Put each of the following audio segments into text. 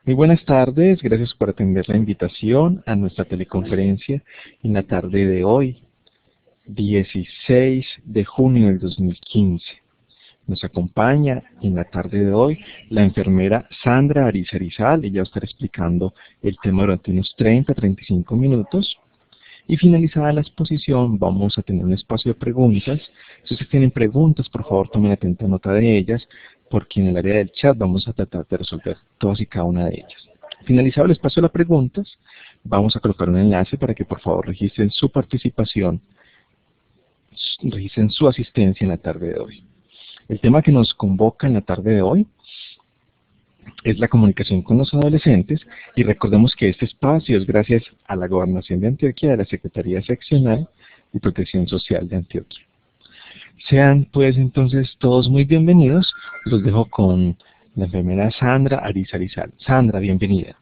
Muy buenas tardes, gracias por atender la invitación a nuestra teleconferencia en la tarde de hoy, 16 de junio del 2015. Nos acompaña en la tarde de hoy la enfermera Sandra Arizarizal. Ella va a estar explicando el tema durante unos 30-35 minutos. Y finalizada la exposición, vamos a tener un espacio de preguntas. Si ustedes tienen preguntas, por favor tomen atenta nota de ellas, porque en el área del chat vamos a tratar de resolver todas y cada una de ellas. Finalizado el espacio de las preguntas, vamos a colocar un enlace para que por favor registren su participación, registren su asistencia en la tarde de hoy. El tema que nos convoca en la tarde de hoy es la comunicación con los adolescentes, y recordemos que este espacio es gracias a la Gobernación de Antioquia, de la Secretaría Seccional de Protección Social de Antioquia. Sean pues entonces todos muy bienvenidos. Los dejo con la enfermera Sandra Arizarizal. Sandra, bienvenida.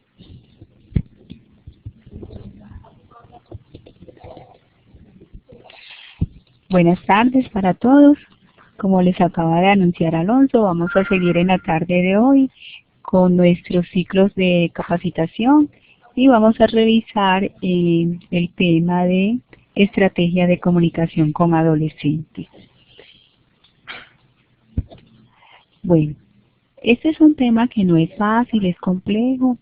Buenas tardes para todos. Como les acaba de anunciar Alonso, vamos a seguir en la tarde de hoy con nuestros ciclos de capacitación y vamos a revisar el tema de estrategia de comunicación con adolescentes. Bueno, este es un tema que no es fácil, es complejo.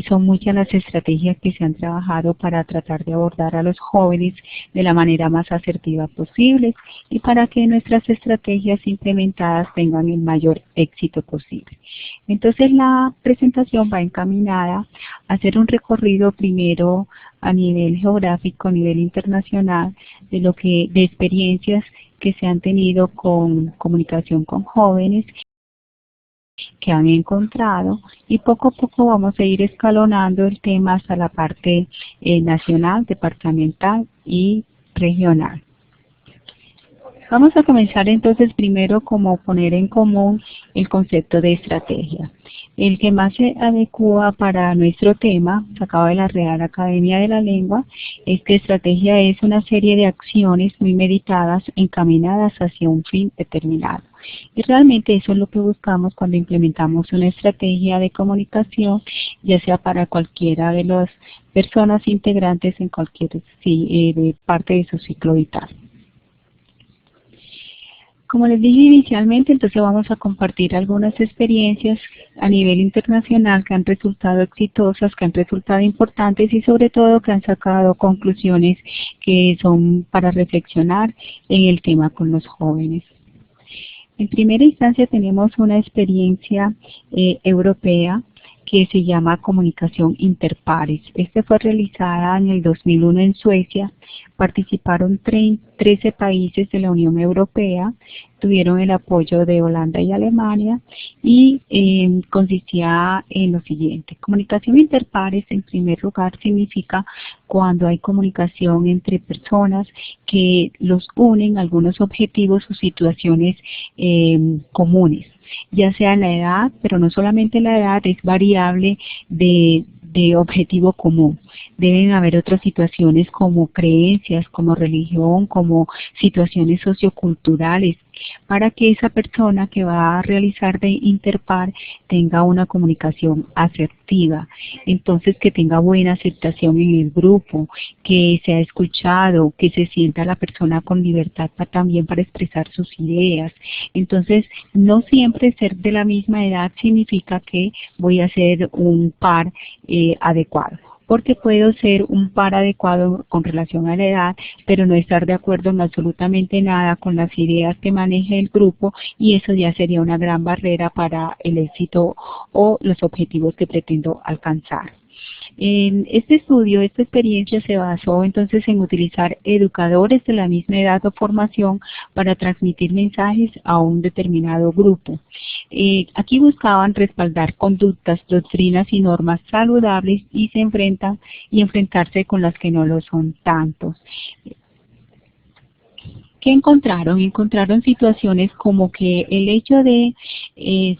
Son muchas las estrategias que se han trabajado para tratar de abordar a los jóvenes de la manera más asertiva posible y para que nuestras estrategias implementadas tengan el mayor éxito posible. Entonces la presentación va encaminada a hacer un recorrido primero a nivel geográfico, a nivel internacional, de experiencias que se han tenido con comunicación con jóvenes que han encontrado, y poco a poco vamos a ir escalonando el tema hasta la parte nacional, departamental y regional. Vamos a comenzar entonces primero como poner en común el concepto de estrategia. El que más se adecua para nuestro tema, sacado de la Real Academia de la Lengua, es que estrategia es una serie de acciones muy meditadas encaminadas hacia un fin determinado. Y realmente eso es lo que buscamos cuando implementamos una estrategia de comunicación, ya sea para cualquiera de las personas integrantes en cualquier parte de su ciclo vital. Como les dije inicialmente, entonces vamos a compartir algunas experiencias a nivel internacional que han resultado exitosas, que han resultado importantes y sobre todo que han sacado conclusiones que son para reflexionar en el tema con los jóvenes. En primera instancia tenemos una experiencia europea que se llama comunicación interpares. Esta fue realizada en el 2001 en Suecia. Participaron 13 países de la Unión Europea, tuvieron el apoyo de Holanda y Alemania y consistía en lo siguiente. Comunicación interpares, en primer lugar, significa cuando hay comunicación entre personas que los unen algunos objetivos o situaciones comunes, ya sea la edad, pero no solamente la edad, es variable de objetivo común. Deben haber otras situaciones como creencias, como religión, como situaciones socioculturales, para que esa persona que va a realizar de interpar tenga una comunicación asertiva, entonces que tenga buena aceptación en el grupo, que sea escuchado, que se sienta la persona con libertad también para expresar sus ideas. Entonces, no siempre ser de la misma edad significa que voy a ser un par adecuado, porque puedo ser un par adecuado con relación a la edad, pero no estar de acuerdo en absolutamente nada con las ideas que maneja el grupo, y eso ya sería una gran barrera para el éxito o los objetivos que pretendo alcanzar. En este estudio, esta experiencia se basó entonces en utilizar educadores de la misma edad o formación para transmitir mensajes a un determinado grupo. Aquí buscaban respaldar conductas, doctrinas y normas saludables y enfrentarse con las que no lo son tantos. ¿Qué encontraron? Encontraron situaciones como que el hecho de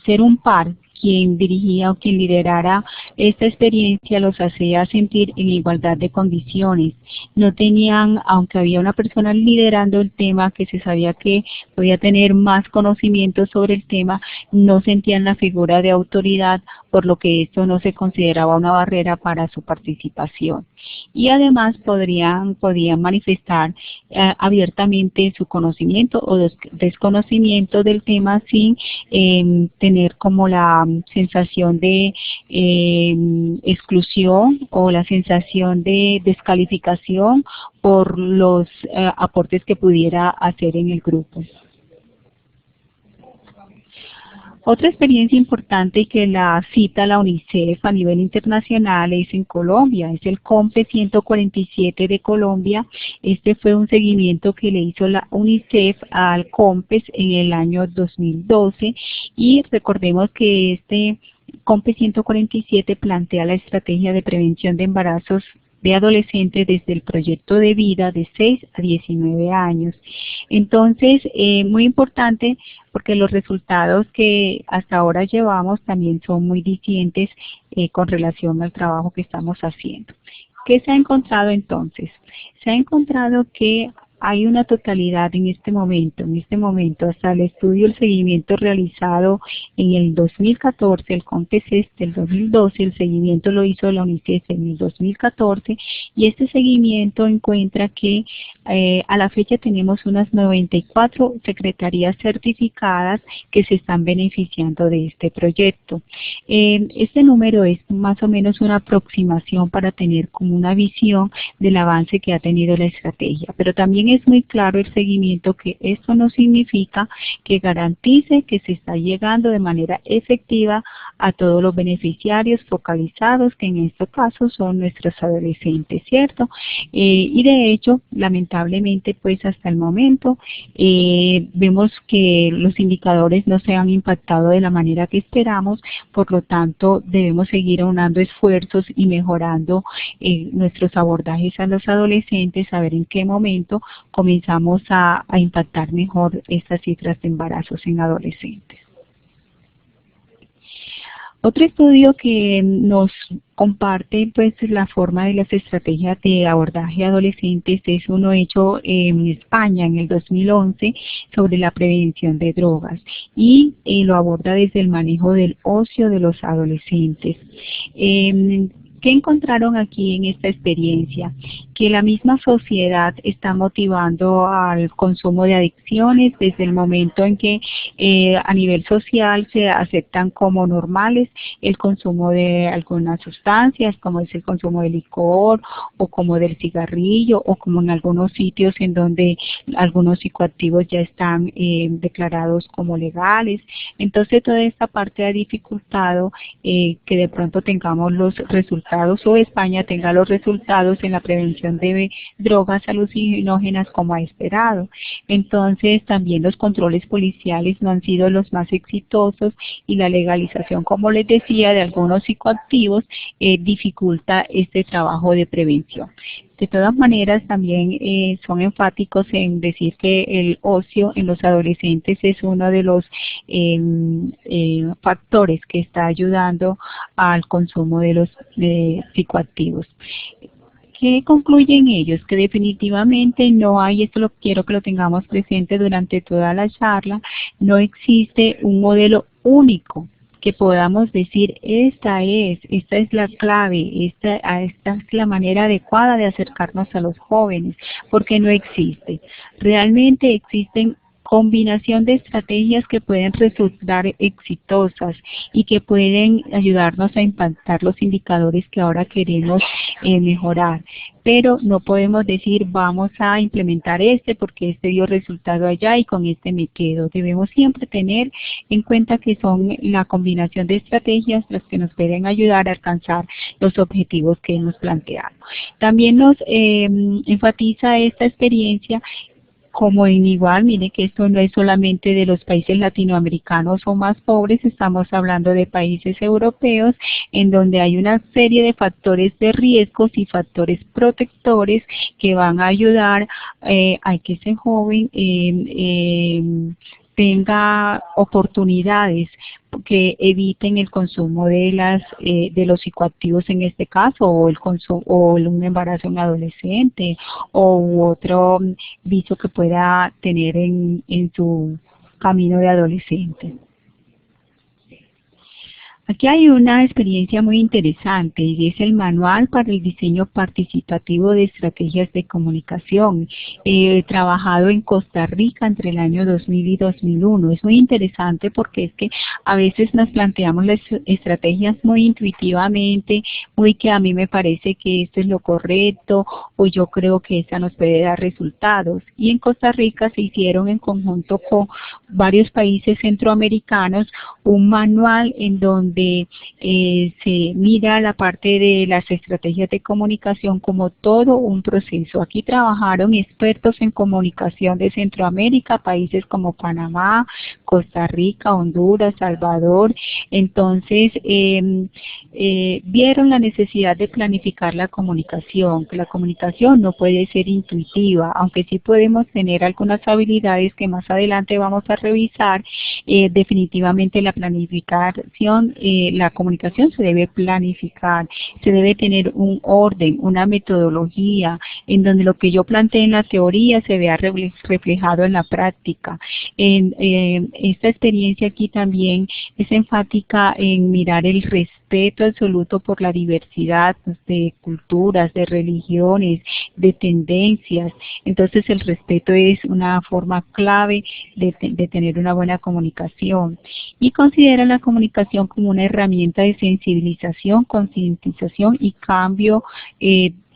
ser un par quien dirigía o quien liderara esta experiencia los hacía sentir en igualdad de condiciones. No tenían, aunque había una persona liderando el tema que se sabía que podía tener más conocimiento sobre el tema, no sentían la figura de autoridad, por lo que esto no se consideraba una barrera para su participación. Y además podían manifestar abiertamente su conocimiento o desconocimiento del tema sin tener como la sensación de exclusión o la sensación de descalificación por los aportes que pudiera hacer en el grupo. Otra experiencia importante y que la cita la UNICEF a nivel internacional es en Colombia, es el COMPES 147 de Colombia. Este fue un seguimiento que le hizo la UNICEF al COMPES en el año 2012 y recordemos que este COMPES 147 plantea la estrategia de prevención de embarazos de adolescentes desde el proyecto de vida de 6 a 19 años. Entonces, muy importante porque los resultados que hasta ahora llevamos también son muy disidentes con relación al trabajo que estamos haciendo. ¿Qué se ha encontrado entonces? Se ha encontrado que hay una totalidad en este momento, hasta el estudio, el seguimiento realizado en el 2014, el COMPES es del 2012, el seguimiento lo hizo la UNICEF en el 2014, y este seguimiento encuentra que a la fecha tenemos unas 94 secretarías certificadas que se están beneficiando de este proyecto. Este número es más o menos una aproximación para tener como una visión del avance que ha tenido la estrategia, pero también es muy claro el seguimiento que esto no significa que garantice que se está llegando de manera efectiva a todos los beneficiarios focalizados, que en este caso son nuestros adolescentes, ¿cierto? Y de hecho, lamentablemente, pues hasta el momento vemos que los indicadores no se han impactado de la manera que esperamos, por lo tanto debemos seguir aunando esfuerzos y mejorando nuestros abordajes a los adolescentes, a ver en qué momento comenzamos a impactar mejor estas cifras de embarazos en adolescentes. Otro estudio que nos comparte pues la forma de las estrategias de abordaje a adolescentes es uno hecho en España en el 2011 sobre la prevención de drogas y lo aborda desde el manejo del ocio de los adolescentes. ¿Qué encontraron aquí en esta experiencia? Que la misma sociedad está motivando al consumo de adicciones desde el momento en que a nivel social se aceptan como normales el consumo de algunas sustancias, como es el consumo de licor o como del cigarrillo o como en algunos sitios en donde algunos psicoactivos ya están declarados como legales. Entonces toda esta parte ha dificultado que de pronto tengamos los resultados o España tenga los resultados en la prevención de drogas alucinógenas como ha esperado. Entonces también los controles policiales no han sido los más exitosos y la legalización, como les decía, de algunos psicoactivos dificulta este trabajo de prevención. De todas maneras, también son enfáticos en decir que el ocio en los adolescentes es uno de los factores que está ayudando al consumo de los psicoactivos. ¿Qué concluyen ellos? Que definitivamente no hay, esto lo quiero que lo tengamos presente durante toda la charla, no existe un modelo único que podamos decir esta es la clave, esta es la manera adecuada de acercarnos a los jóvenes, porque no existe. Realmente existen combinación de estrategias que pueden resultar exitosas y que pueden ayudarnos a impactar los indicadores que ahora queremos mejorar. Pero no podemos decir vamos a implementar porque este dio resultado allá y con este me quedo. Debemos siempre tener en cuenta que son la combinación de estrategias las que nos pueden ayudar a alcanzar los objetivos que hemos planteado. También nos enfatiza esta experiencia como en igual, mire que esto no es solamente de los países latinoamericanos o más pobres, estamos hablando de países europeos en donde hay una serie de factores de riesgos y factores protectores que van a ayudar a que ese joven tenga oportunidades que eviten el consumo de los psicoactivos en este caso, o el consumo, o un embarazo en adolescente, o otro vicio que pueda tener en su camino de adolescente. Aquí hay una experiencia muy interesante y es el Manual para el Diseño Participativo de Estrategias de Comunicación, trabajado en Costa Rica entre el año 2000 y 2001. Es muy interesante porque es que a veces nos planteamos las estrategias muy intuitivamente, muy que a mí me parece que esto es lo correcto o yo creo que esta nos puede dar resultados. Y en Costa Rica se hicieron en conjunto con varios países centroamericanos un manual en donde se mira la parte de las estrategias de comunicación como todo un proceso. Aquí trabajaron expertos en comunicación de Centroamérica, países como Panamá, Costa Rica, Honduras, Salvador. Entonces, vieron la necesidad de planificar la comunicación, que la comunicación no puede ser intuitiva, aunque sí podemos tener algunas habilidades que más adelante vamos a revisar. Definitivamente la planificación, la comunicación se debe planificar, se debe tener un orden, una metodología, en donde lo que yo planteé en la teoría se vea reflejado en la práctica. Esta experiencia aquí también es enfática en mirar el respeto absoluto por la diversidad de culturas, de religiones, de tendencias. Entonces el respeto es una forma clave de tener una buena comunicación, y considera la comunicación como una herramienta de sensibilización, concientización y cambio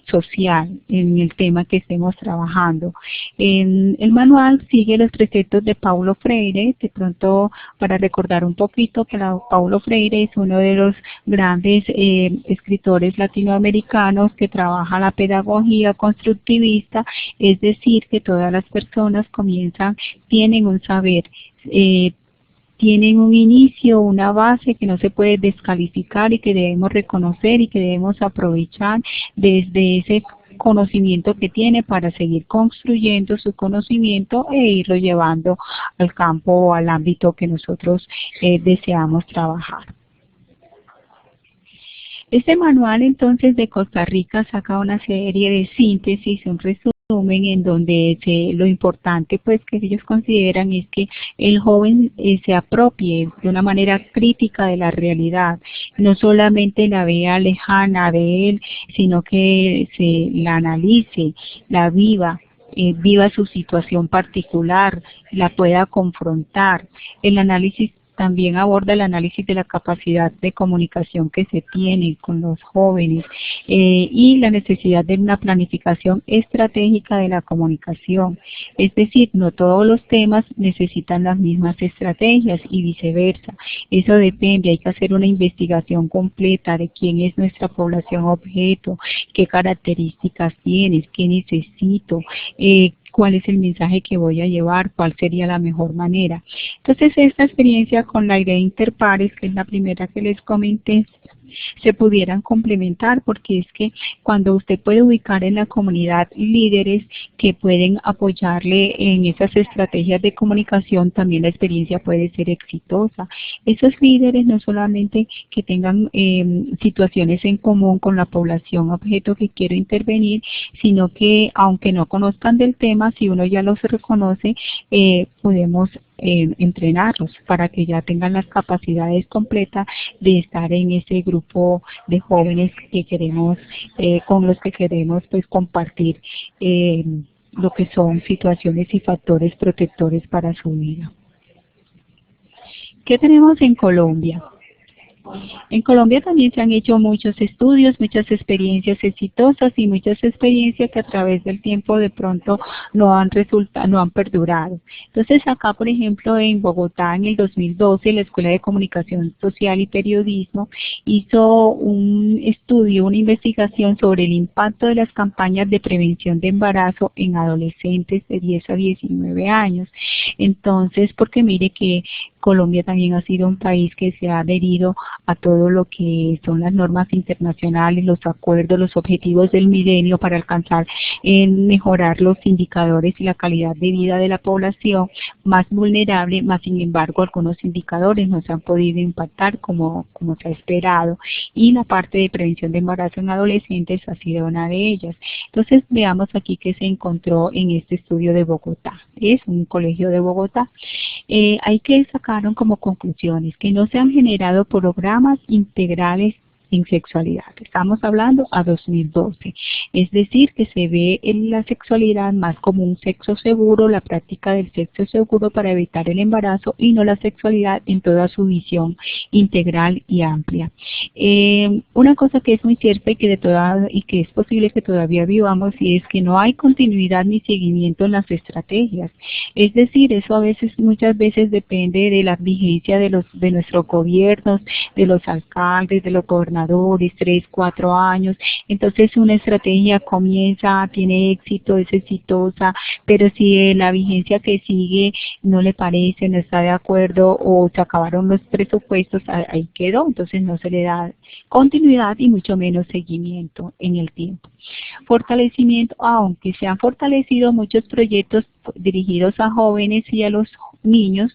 social en el tema que estemos trabajando. El manual sigue los preceptos de Paulo Freire. De pronto, para recordar un poquito, que Paulo Freire es uno de los grandes escritores latinoamericanos que trabaja la pedagogía constructivista, es decir, que todas las personas tienen un saber, tienen un inicio, una base que no se puede descalificar y que debemos reconocer y que debemos aprovechar desde ese conocimiento que tiene para seguir construyendo su conocimiento e irlo llevando al campo o al ámbito que nosotros deseamos trabajar. Este manual entonces de Costa Rica saca una serie de síntesis, un resumen en donde lo importante pues que ellos consideran es que el joven se apropie de una manera crítica de la realidad, no solamente la vea lejana de él, sino que la analice, la viva, viva su situación particular, la pueda confrontar. El análisis también aborda el análisis de la capacidad de comunicación que se tiene con los jóvenes y la necesidad de una planificación estratégica de la comunicación. Es decir, no todos los temas necesitan las mismas estrategias y viceversa. Eso depende, hay que hacer una investigación completa de quién es nuestra población objeto, qué características tienes, qué necesito, cuál es el mensaje que voy a llevar, cuál sería la mejor manera. Entonces, esta experiencia con la idea de interpares, que es la primera que les comenté, se pudieran complementar, porque es que cuando usted puede ubicar en la comunidad líderes que pueden apoyarle en esas estrategias de comunicación, también la experiencia puede ser exitosa. Esos líderes no solamente que tengan situaciones en común con la población objeto que quiero intervenir, sino que aunque no conozcan del tema, si uno ya los reconoce, podemos entrenarlos para que ya tengan las capacidades completas de estar en ese grupo de jóvenes que queremos, con los que queremos pues compartir lo que son situaciones y factores protectores para su vida. ¿Qué tenemos en Colombia? En Colombia también se han hecho muchos estudios, muchas experiencias exitosas y muchas experiencias que a través del tiempo de pronto no han perdurado. Entonces acá, por ejemplo, en Bogotá en el 2012, la Escuela de Comunicación Social y Periodismo hizo un estudio, una investigación sobre el impacto de las campañas de prevención de embarazo en adolescentes de 10 a 19 años. Entonces, porque mire que Colombia también ha sido un país que se ha adherido a todo lo que son las normas internacionales, los acuerdos, los objetivos del milenio para alcanzar mejorar los indicadores y la calidad de vida de la población más vulnerable, más sin embargo algunos indicadores no se han podido impactar como se ha esperado, y la parte de prevención de embarazo en adolescentes ha sido una de ellas. Entonces veamos aquí que se encontró en este estudio de Bogotá, es un colegio de Bogotá. Hay que sacaron como conclusiones que no se han generado programas integrales en sexualidad. Estamos hablando a 2012. Es decir, que se ve en la sexualidad más como un sexo seguro, la práctica del sexo seguro para evitar el embarazo, y no la sexualidad en toda su visión integral y amplia. Una cosa que es muy cierta y que es posible que todavía vivamos, y es que no hay continuidad ni seguimiento en las estrategias. Es decir, eso muchas veces depende de la vigencia de nuestros gobiernos, de los alcaldes, de los gobernadores, 3, 4 años. Entonces una estrategia comienza, tiene éxito, es exitosa, pero si la vigencia que sigue no le parece, no está de acuerdo o se acabaron los presupuestos, ahí quedó. Entonces no se le da continuidad y mucho menos seguimiento en el tiempo. Fortalecimiento, aunque se han fortalecido muchos proyectos dirigidos a jóvenes y a los niños,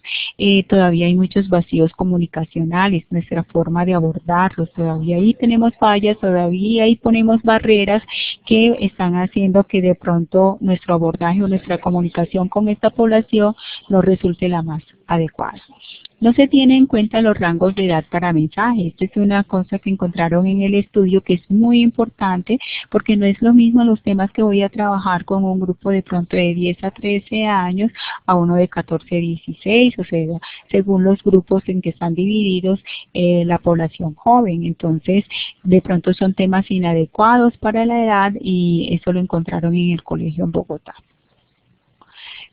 todavía hay muchos vacíos comunicacionales, nuestra forma de abordarlos, todavía ahí tenemos fallas, todavía ahí ponemos barreras que están haciendo que de pronto nuestro abordaje o nuestra comunicación con esta población no resulte la más adecuada. No se tiene en cuenta los rangos de edad para mensajes. Esta es una cosa que encontraron en el estudio que es muy importante, porque no es lo mismo los temas que voy a trabajar con un grupo de pronto de 10 a 13 años a uno de 14 a 16, o sea, según los grupos en que están divididos la población joven. Entonces, de pronto son temas inadecuados para la edad, y eso lo encontraron en el colegio en Bogotá.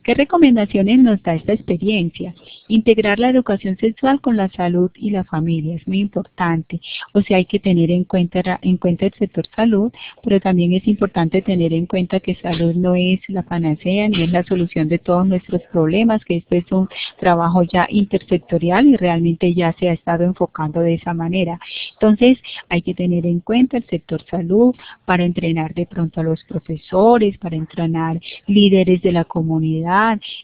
¿Qué recomendaciones nos da esta experiencia? Integrar la educación sexual con la salud y la familia es muy importante. O sea, hay que tener en cuenta el sector salud, pero también es importante tener en cuenta que salud no es la panacea ni es la solución de todos nuestros problemas, que esto es un trabajo ya intersectorial y realmente ya se ha estado enfocando de esa manera. Entonces, hay que tener en cuenta el sector salud para entrenar de pronto a los profesores, para entrenar líderes de la comunidad.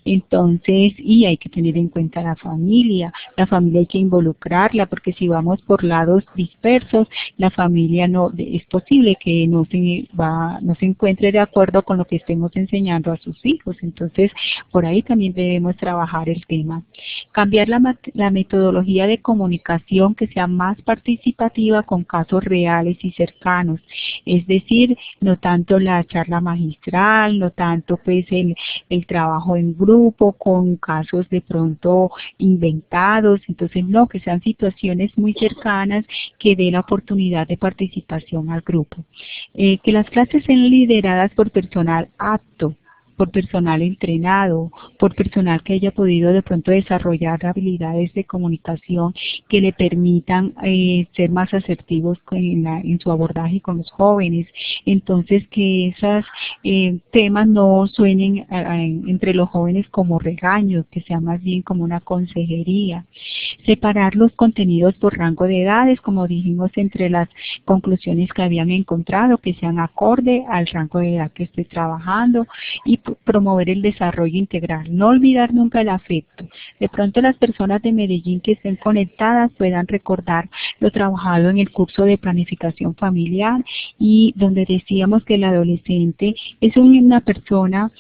Entonces, y hay que tener en cuenta la familia hay que involucrarla, porque si vamos por lados dispersos, la familia es posible que no se encuentre de acuerdo con lo que estemos enseñando a sus hijos. Entonces, por ahí también debemos trabajar el tema. Cambiar la metodología de comunicación, que sea más participativa con casos reales y cercanos, es decir, no tanto la charla magistral, no tanto pues el trabajo en grupo con casos de pronto inventados. Entonces no, que sean situaciones muy cercanas que den la oportunidad de participación al grupo. Que las clases sean lideradas por personal apto, por personal entrenado, por personal que haya podido de pronto desarrollar habilidades de comunicación que le permitan ser más asertivos en su abordaje con los jóvenes. Entonces, que esos temas no suenen entre los jóvenes como regaños, que sea más bien como una consejería. Separar los contenidos por rango de edades, como dijimos entre las conclusiones que habían encontrado, que sean acorde al rango de edad que estoy trabajando, y promover el desarrollo integral. No olvidar nunca el afecto. De pronto las personas de Medellín que estén conectadas puedan recordar lo trabajado en el curso de planificación familiar, y donde decíamos que el adolescente es una persona,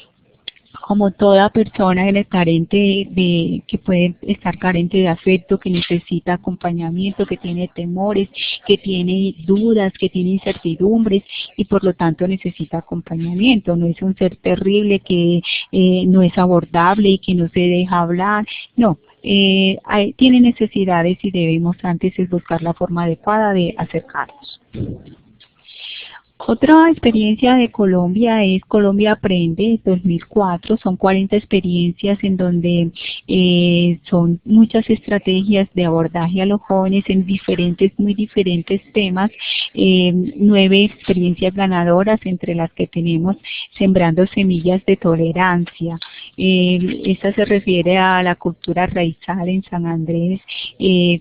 como toda persona que puede estar carente de afecto, que necesita acompañamiento, que tiene temores, que tiene dudas, que tiene incertidumbres, y por lo tanto necesita acompañamiento. No es un ser terrible que no es abordable y que no se deja hablar. No, tiene necesidades, y debemos antes buscar la forma adecuada de acercarnos. Otra experiencia de Colombia es Colombia Aprende 2004. Son 40 experiencias en donde son muchas estrategias de abordaje a los jóvenes en muy diferentes temas. 9 experiencias ganadoras, entre las que tenemos Sembrando Semillas de Tolerancia. Esta se refiere a la cultura raizal en San Andrés,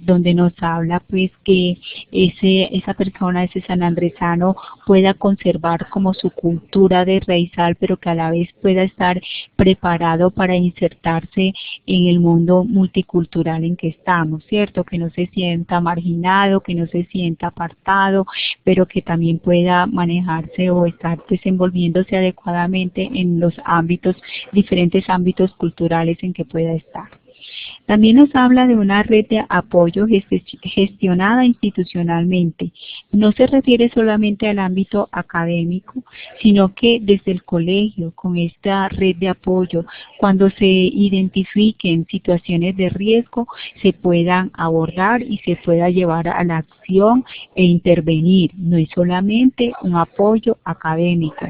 donde nos habla pues que esa persona, ese sanandresano, pueda conservar como su cultura de raizal, pero que a la vez pueda estar preparado para insertarse en el mundo multicultural en que estamos, ¿cierto? Que no se sienta marginado, que no se sienta apartado, pero que también pueda manejarse o estar desenvolviéndose adecuadamente en los diferentes ámbitos culturales en que pueda estar. También nos habla de una red de apoyo gestionada institucionalmente. No se refiere solamente al ámbito académico, sino que desde el colegio, con esta red de apoyo, cuando se identifiquen situaciones de riesgo, se puedan abordar y se pueda llevar a la acción e intervenir. No es solamente un apoyo académico.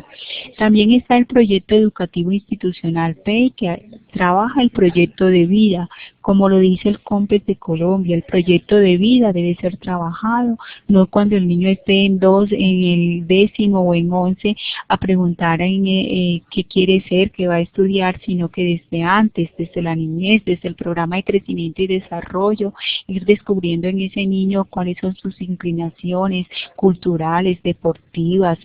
También está el proyecto educativo institucional PEI, que trabaja el proyecto de vida. Como lo dice el COMPES de Colombia, el proyecto de vida debe ser trabajado, no cuando el niño esté en el 10º o en 11 a preguntar qué quiere ser, qué va a estudiar, sino que desde antes, desde la niñez, desde el programa de crecimiento y desarrollo, ir descubriendo en ese niño cuáles son sus inclinaciones culturales, deportivas,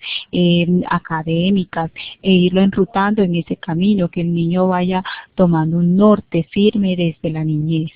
académicas, e irlo enrutando en ese camino, que el niño vaya tomando un norte firme desde la niñez.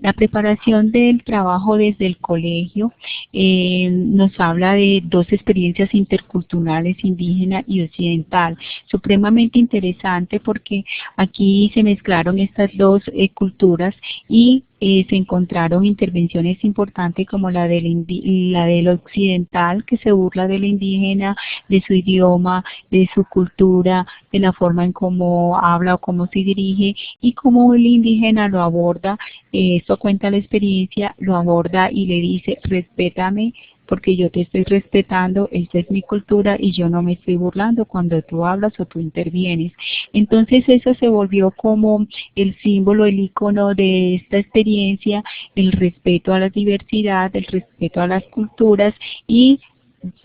La preparación del trabajo desde el colegio nos habla de 2 experiencias interculturales, indígena y occidental, supremamente interesante porque aquí se mezclaron estas 2 culturas y se encontraron intervenciones importantes como la del occidental, que se burla del indígena, de su idioma, de su cultura, de la forma en cómo habla o cómo se dirige, y cómo el indígena lo aborda. Esto cuenta la experiencia, lo aborda y le dice: respétame, porque yo te estoy respetando, esta es mi cultura y yo no me estoy burlando cuando tú hablas o tú intervienes. Entonces eso se volvió como el símbolo, el icono de esta experiencia, el respeto a la diversidad, el respeto a las culturas, y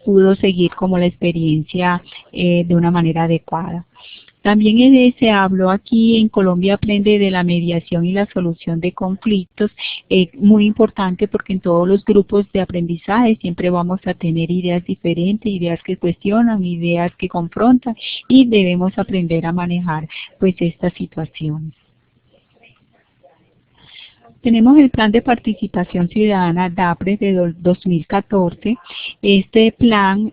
pudo seguir como la experiencia de una manera adecuada. También se habló aquí en Colombia Aprende de la mediación y la solución de conflictos, muy importante porque en todos los grupos de aprendizaje siempre vamos a tener ideas diferentes, ideas que cuestionan, ideas que confrontan, y debemos aprender a manejar pues estas situaciones. Tenemos el Plan de Participación Ciudadana DAPRE de 2014. Este plan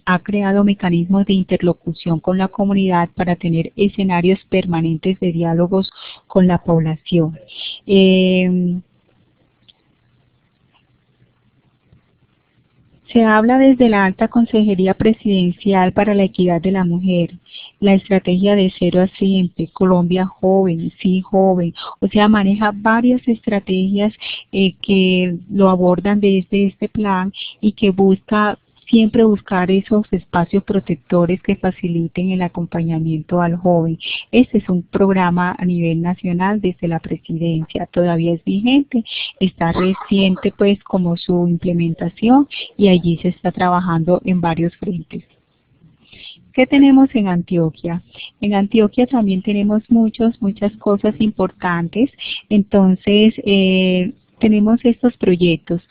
ha creado mecanismos de interlocución con la comunidad para tener escenarios permanentes de diálogos con la población. Se habla desde la Alta Consejería Presidencial para la Equidad de la Mujer, la estrategia de 0 a Siempre, Colombia Joven, Sí Joven, o sea, maneja varias estrategias que lo abordan desde este plan y que busca siempre buscar esos espacios protectores que faciliten el acompañamiento al joven. Este es un programa a nivel nacional desde la presidencia, todavía es vigente, está reciente pues como su implementación, y allí se está trabajando en varios frentes. ¿Qué tenemos en Antioquia? En Antioquia también tenemos muchas cosas importantes. Entonces, tenemos estos proyectos.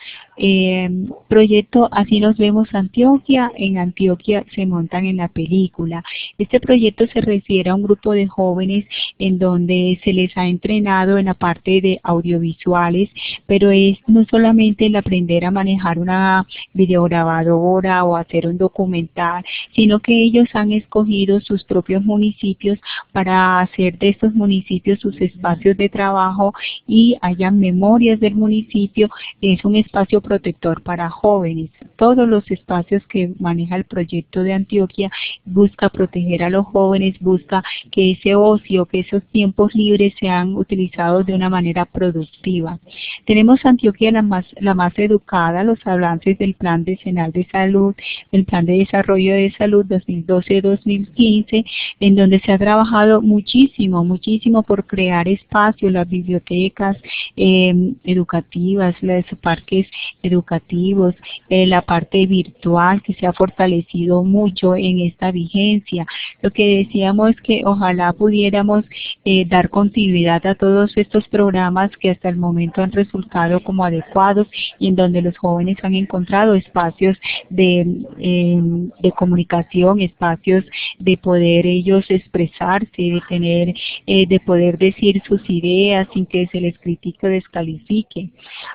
Proyecto Así Nos Vemos Antioquia. En Antioquia se montan en la película. Este proyecto se refiere a un grupo de jóvenes en donde se les ha entrenado en la parte de audiovisuales, pero es no solamente el aprender a manejar una videograbadora o hacer un documental, sino que ellos han escogido sus propios municipios para hacer de estos municipios sus espacios de trabajo y hayan memorias del del municipio es un espacio protector para jóvenes. Todos los espacios que maneja el proyecto de Antioquia busca proteger a los jóvenes, busca que ese ocio, que esos tiempos libres sean utilizados de una manera productiva. Tenemos Antioquia la más educada, los avances del Plan Decenal de Salud, el Plan de Desarrollo de Salud 2012-2015, en donde se ha trabajado muchísimo por crear espacios, las bibliotecas educativas, los parques educativos, la parte virtual que se ha fortalecido mucho en esta vigencia. Lo que decíamos es que ojalá pudiéramos dar continuidad a todos estos programas que hasta el momento han resultado como adecuados y en donde los jóvenes han encontrado espacios de comunicación, espacios de poder ellos expresarse, de poder decir sus ideas sin que se les critique o descalifique.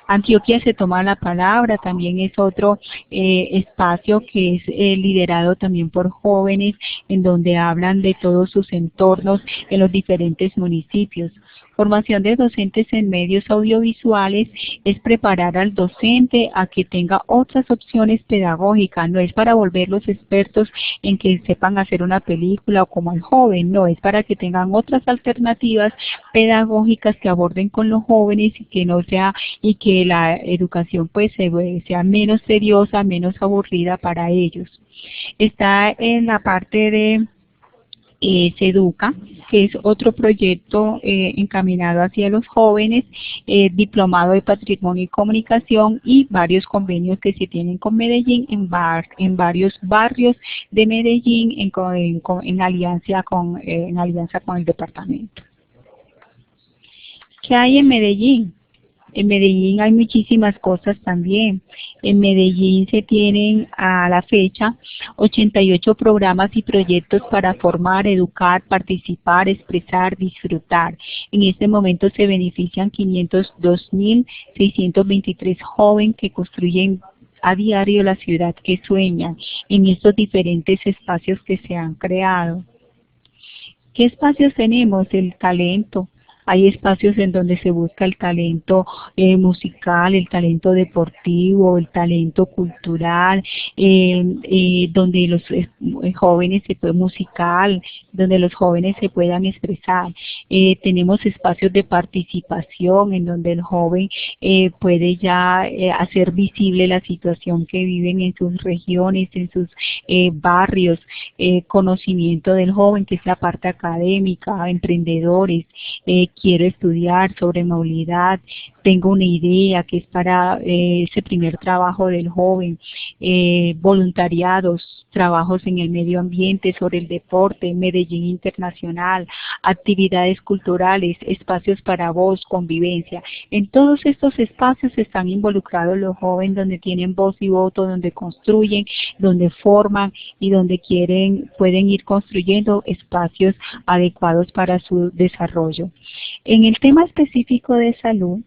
Antioquia se toma la palabra, también es otro espacio que es liderado también por jóvenes, en donde hablan de todos sus entornos en los diferentes municipios. Formación de docentes en medios audiovisuales es preparar al docente a que tenga otras opciones pedagógicas, no es para volverlos expertos en que sepan hacer una película o como el joven, no, es para que tengan otras alternativas pedagógicas que aborden con los jóvenes y que no sea, y que la educación pues sea menos tediosa, menos aburrida para ellos. Está en la parte de Se Educa, que es otro proyecto encaminado hacia los jóvenes, diplomado de Patrimonio y Comunicación y varios convenios que se tienen con Medellín en varios barrios de Medellín en alianza con el departamento. ¿Qué hay en Medellín? En Medellín hay muchísimas cosas también. En Medellín se tienen a la fecha 88 programas y proyectos para formar, educar, participar, expresar, disfrutar. En este momento se benefician 502.623 jóvenes que construyen a diario la ciudad que sueñan en estos diferentes espacios que se han creado. ¿Qué espacios tenemos? El talento. Hay espacios en donde se busca el talento musical, el talento deportivo, el talento cultural, donde los jóvenes donde los jóvenes se puedan expresar. Tenemos espacios de participación en donde el joven puede ya hacer visible la situación que viven en sus regiones, en sus barrios, conocimiento del joven, que es la parte académica, emprendedores, quiero estudiar sobre movilidad, tengo una idea que es para ese primer trabajo del joven, voluntariados, trabajos en el medio ambiente, sobre el deporte, Medellín Internacional, actividades culturales, espacios para voz, convivencia. En todos estos espacios están involucrados los jóvenes, donde tienen voz y voto, donde construyen, donde forman y donde pueden ir construyendo espacios adecuados para su desarrollo. En el tema específico de salud,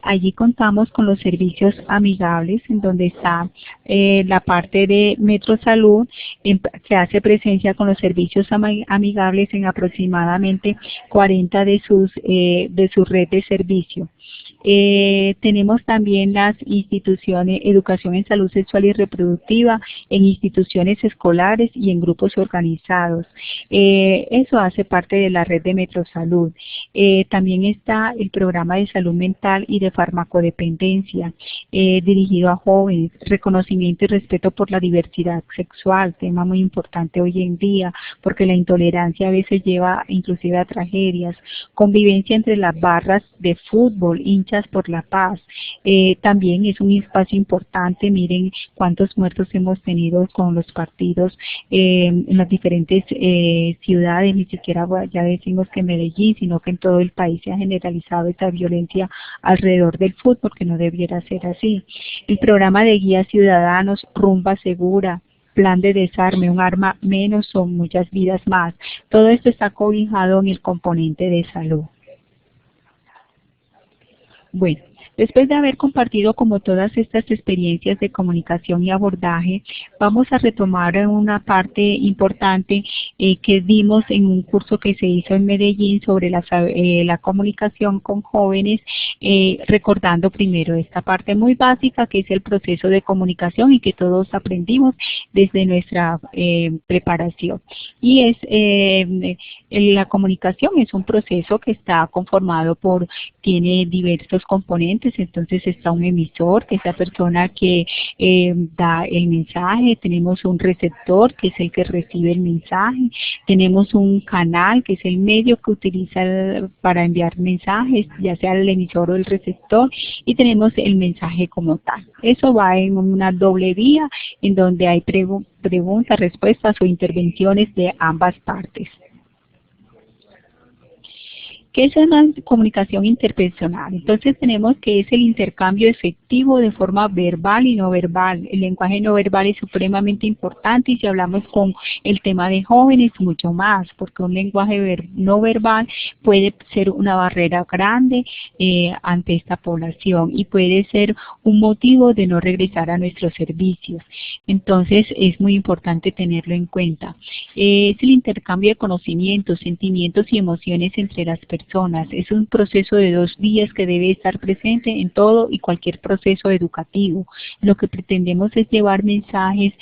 allí contamos con los servicios amigables, en donde está la parte de Metro Salud, que hace presencia con los servicios amigables en aproximadamente 40 de su red de servicio. Tenemos también las instituciones, educación en salud sexual y reproductiva, en instituciones escolares y en grupos organizados. Eso hace parte de la red de Metrosalud. También está el programa de salud mental y de farmacodependencia, dirigido a jóvenes, reconocimiento y respeto por la diversidad sexual, tema muy importante hoy en día, porque la intolerancia a veces lleva inclusive a tragedias, convivencia entre las barras de fútbol, hinchas por la paz, también es un espacio importante. Miren cuántos muertos hemos tenido con los partidos en las diferentes ciudades, ni siquiera ya decimos que en Medellín, sino que en todo el país se ha generalizado esta violencia alrededor del fútbol, que no debiera ser así. El programa de guía ciudadanos, Rumba Segura, plan de desarme, un arma menos son muchas vidas más. Todo esto está cobijado en el componente de salud. Bueno, Después de haber compartido como todas estas experiencias de comunicación y abordaje, vamos a retomar una parte importante que dimos en un curso que se hizo en Medellín sobre la comunicación con jóvenes, recordando primero esta parte muy básica que es el proceso de comunicación y que todos aprendimos desde nuestra preparación. Y la comunicación es un proceso que está conformado tiene diversos componentes. Entonces está un emisor, que es la persona que da el mensaje, tenemos un receptor, que es el que recibe el mensaje, tenemos un canal, que es el medio que utiliza para enviar mensajes, ya sea el emisor o el receptor, y tenemos el mensaje como tal. Eso va en una doble vía, en donde hay preguntas, respuestas o intervenciones de ambas partes. ¿Qué es una comunicación interpersonal? Entonces tenemos que es el intercambio efectivo de forma verbal y no verbal. El lenguaje no verbal es supremamente importante y si hablamos con el tema de jóvenes, mucho más, porque un lenguaje no verbal puede ser una barrera grande ante esta población y puede ser un motivo de no regresar a nuestros servicios. Entonces es muy importante tenerlo en cuenta. Es el intercambio de conocimientos, sentimientos y emociones entre las personas. Es un proceso de 2 vías que debe estar presente en todo y cualquier proceso educativo. Lo que pretendemos es llevar mensajes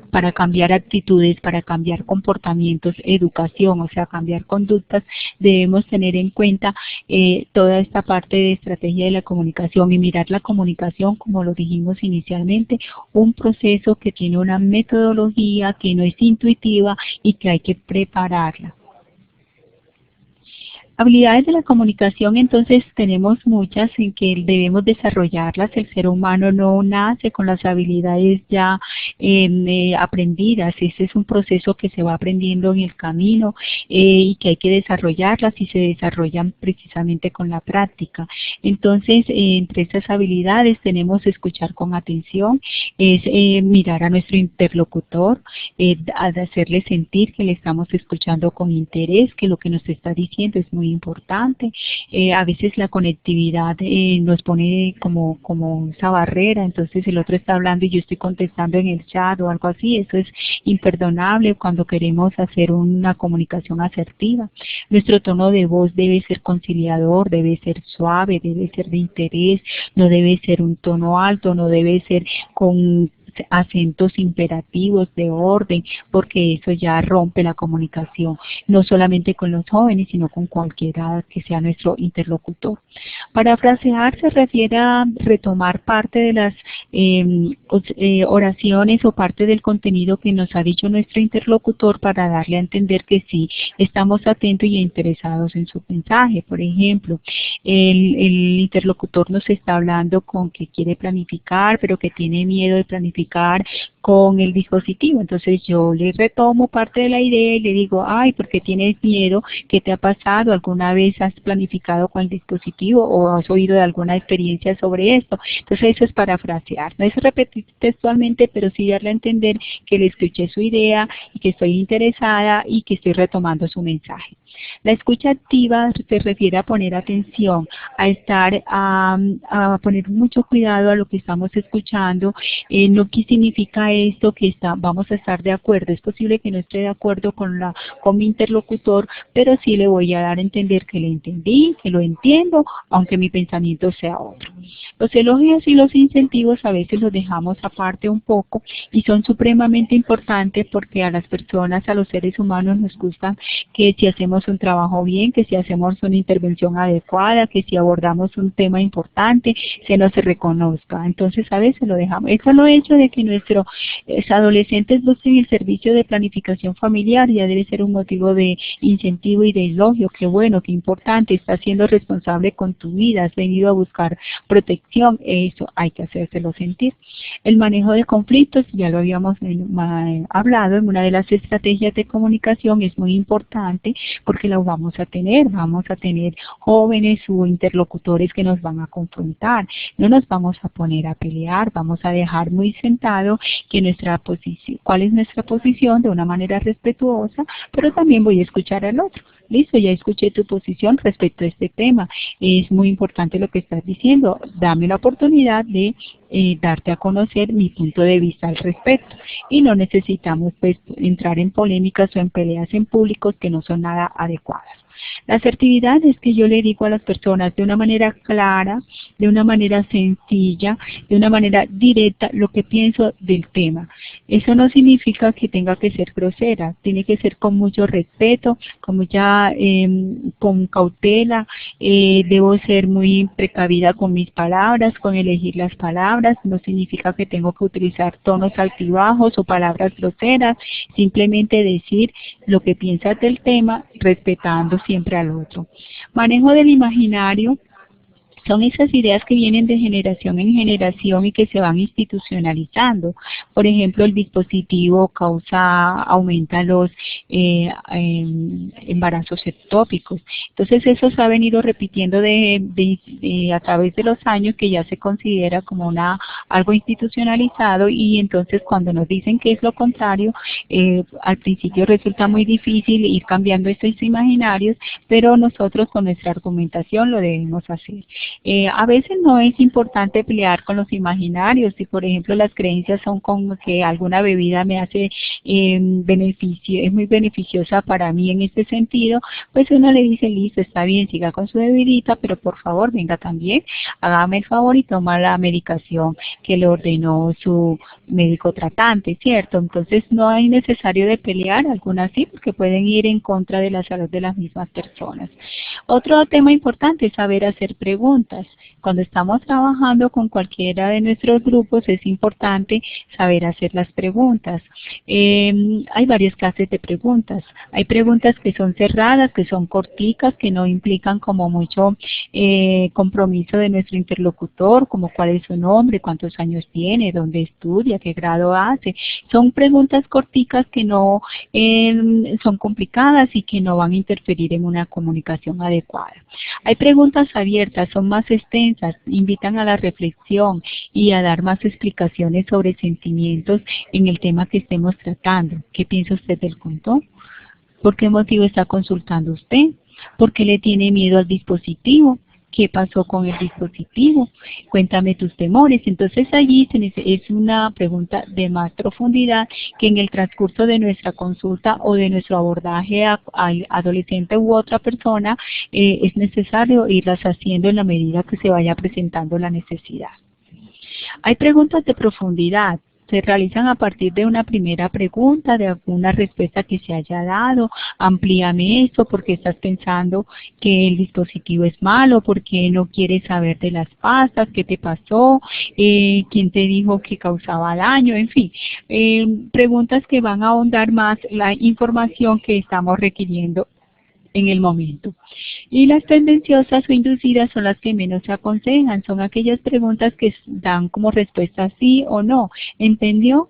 para cambiar actitudes, para cambiar comportamientos, educación, o sea, cambiar conductas. Debemos tener en cuenta toda esta parte de estrategia de la comunicación y mirar la comunicación, como lo dijimos inicialmente, un proceso que tiene una metodología que no es intuitiva y que hay que prepararla. Habilidades de la comunicación, entonces tenemos muchas en que debemos desarrollarlas. El ser humano no nace con las habilidades ya aprendidas. Ese es un proceso que se va aprendiendo en el camino y que hay que desarrollarlas y se desarrollan precisamente con la práctica. Entonces, entre esas habilidades tenemos escuchar con atención, es mirar a nuestro interlocutor, hacerle sentir que le estamos escuchando con interés, que lo que nos está diciendo es muy importante. A veces la conectividad nos pone como esa barrera, entonces el otro está hablando y yo estoy contestando en el chat o algo así. Eso es imperdonable cuando queremos hacer una comunicación asertiva. Nuestro tono de voz debe ser conciliador, debe ser suave, debe ser de interés, no debe ser un tono alto, no debe ser con acentos imperativos de orden, porque eso ya rompe la comunicación, no solamente con los jóvenes, sino con cualquiera que sea nuestro interlocutor. Parafrasear se refiere a retomar parte de las oraciones o parte del contenido que nos ha dicho nuestro interlocutor para darle a entender que sí, estamos atentos y interesados en su mensaje. Por ejemplo, el interlocutor nos está hablando con que quiere planificar, pero que tiene miedo de planificar con el dispositivo. Entonces yo le retomo parte de la idea y le digo, ay, ¿por qué tienes miedo? ¿Qué te ha pasado? ¿Alguna vez has planificado con el dispositivo o has oído de alguna experiencia sobre esto? Entonces eso es parafrasear. No es repetir textualmente, pero sí darle a entender que le escuché su idea y que estoy interesada y que estoy retomando su mensaje. La escucha activa se refiere a poner atención, a poner mucho cuidado a lo que estamos escuchando. No ¿qué significa esto? Que vamos a estar de acuerdo. Es posible que no esté de acuerdo con mi interlocutor, pero sí le voy a dar a entender que le entendí, que lo entiendo, aunque mi pensamiento sea otro. Los elogios y los incentivos a veces los dejamos aparte un poco y son supremamente importantes porque a las personas, a los seres humanos nos gusta que si hacemos un trabajo bien, que si hacemos una intervención adecuada, que si abordamos un tema importante, se nos reconozca. Entonces a veces lo dejamos. Eso lo he hecho de que nuestros adolescentes busquen el servicio de planificación familiar ya debe ser un motivo de incentivo y de elogio. Qué bueno, qué importante, estás siendo responsable con tu vida, has venido a buscar protección. Eso hay que hacérselo sentir. El manejo de conflictos, ya lo habíamos hablado, en una de las estrategias de comunicación es muy importante porque lo vamos a tener jóvenes o interlocutores que nos van a confrontar. No nos vamos a poner a pelear, vamos a dejar muy presentado que cuál es nuestra posición de una manera respetuosa, pero también voy a escuchar al otro. Listo, ya escuché tu posición respecto a este tema. Es muy importante lo que estás diciendo. Dame la oportunidad de darte a conocer mi punto de vista al respecto. Y no necesitamos pues entrar en polémicas o en peleas en públicos que no son nada adecuadas. La asertividad es que yo le digo a las personas de una manera clara, de una manera sencilla, de una manera directa lo que pienso del tema. Eso no significa que tenga que ser grosera, tiene que ser con mucho respeto, con cautela, debo ser muy precavida con mis palabras, con elegir las palabras, no significa que tengo que utilizar tonos altibajos o palabras groseras, simplemente decir lo que piensas del tema respetando siempre al otro. Manejo del imaginario. Son esas ideas que vienen de generación en generación y que se van institucionalizando. Por ejemplo, el dispositivo aumenta los embarazos ectópicos. Entonces, eso se ha venido repitiendo a través de los años, que ya se considera como algo institucionalizado, y entonces cuando nos dicen que es lo contrario, al principio resulta muy difícil ir cambiando estos imaginarios, pero nosotros con nuestra argumentación lo debemos hacer. A veces no es importante pelear con los imaginarios. Si por ejemplo las creencias son como que alguna bebida me hace beneficio, es muy beneficiosa para mí en este sentido, pues uno le dice, listo, está bien, siga con su bebidita, pero por favor venga también, hágame el favor y toma la medicación que le ordenó su médico tratante, ¿cierto? Entonces no hay necesario de pelear, algunas sí, porque pueden ir en contra de la salud de las mismas personas. Otro tema importante es saber hacer preguntas. Cuando estamos trabajando con cualquiera de nuestros grupos es importante saber hacer las preguntas. Hay varias clases de preguntas. Hay preguntas que son cerradas, que son corticas, que no implican como mucho compromiso de nuestro interlocutor, como cuál es su nombre, cuántos años tiene, dónde estudia, qué grado hace. Son preguntas corticas que no son complicadas y que no van a interferir en una comunicación adecuada. Hay preguntas abiertas, son más extensas, invitan a la reflexión y a dar más explicaciones sobre sentimientos en el tema que estemos tratando. ¿Qué piensa usted del control? ¿Por qué motivo está consultando usted? ¿Por qué le tiene miedo al dispositivo? ¿Qué pasó con el dispositivo? Cuéntame tus temores. Entonces allí es una pregunta de más profundidad que en el transcurso de nuestra consulta o de nuestro abordaje al adolescente u otra persona es necesario irlas haciendo en la medida que se vaya presentando la necesidad. Hay preguntas de profundidad. Se realizan a partir de una primera pregunta, de alguna respuesta que se haya dado. Amplíame esto, porque estás pensando que el dispositivo es malo, porque no quieres saber de las pastas, qué te pasó, quién te dijo que causaba daño, en fin. Preguntas que van a ahondar más la información que estamos requiriendo en el momento. Y las tendenciosas o inducidas son las que menos se aconsejan, son aquellas preguntas que dan como respuesta sí o no. ¿Entendió?